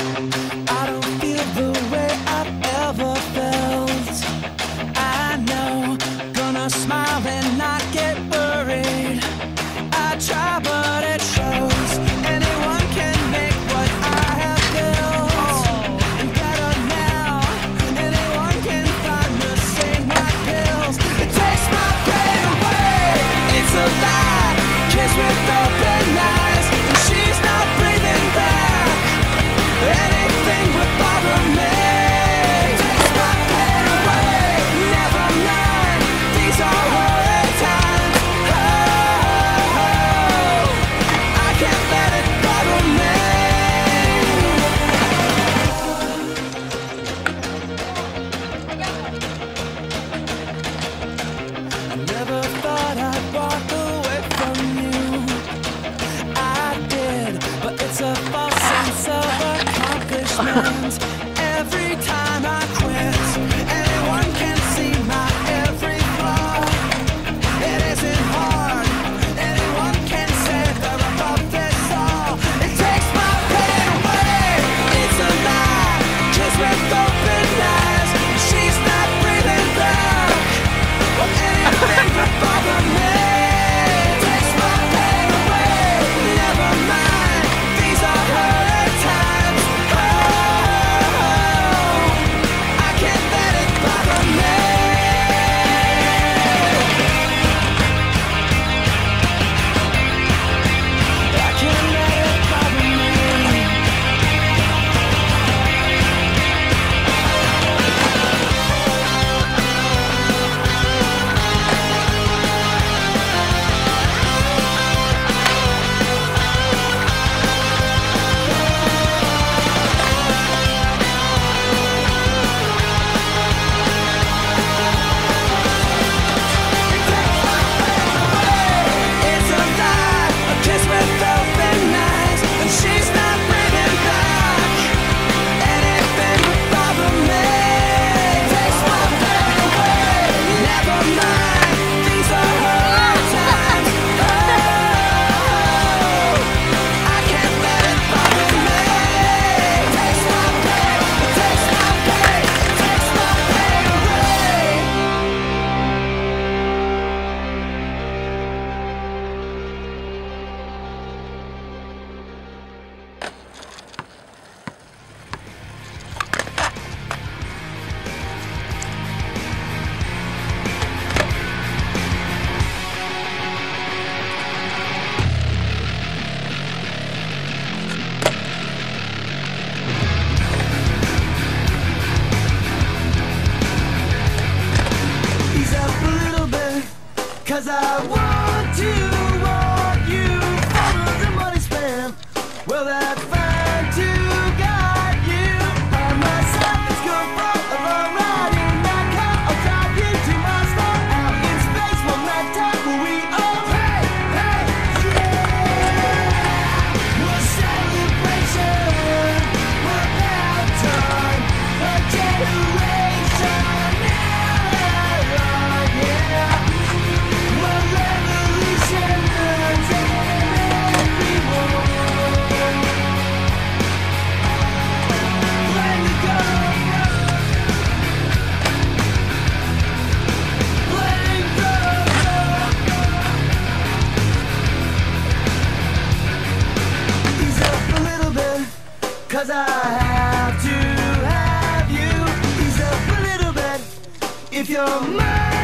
I don't feel the way I've ever felt. I know, gonna smile and not get worried. I try but it shows. Anyone can make what I have built. And better now, anyone can find the same white pills. It takes my pain away. It's a lie, kiss with open eyes, and she's not breathing back. Anything would bother me. Takes my pain away. Never mind, these are horrid times. Oh, I can't let it bother me. I never thought I'd walk away from you. I did, but it's a false sense of accomplishment. Every time I quit, anyone can see my every flaw. It isn't hard, anyone can say they're above this all. It takes my pain away. It's a lie, just with open eyes. She's not breathing back, or anything would bother me. Takes my pain away. Never mind, these are her times. Oh, I can't let it bother me. I can't let it bother me. It's a lie, a kiss with open eyes, and she's not breathing back. Anything would bother me. Takes my pain away. Never mind, these are her times. Oh, I can't let it bother me. Takes my pain, takes my pain, takes my pain away. Ease up a little bit, 'cause I want you. Follow the money spent. Well, that fine to guide you. By my side, let's go for a long ride in my car. I'll drive you to my spot out in space. One night time will we all hey, hey, yeah. We're celebration, we're about time, a generation now, yeah. We're revolution, everyone. Playing the gun, playing the ease up a little bit, 'cause I have to have you. Ease up a little bit, if you're mine.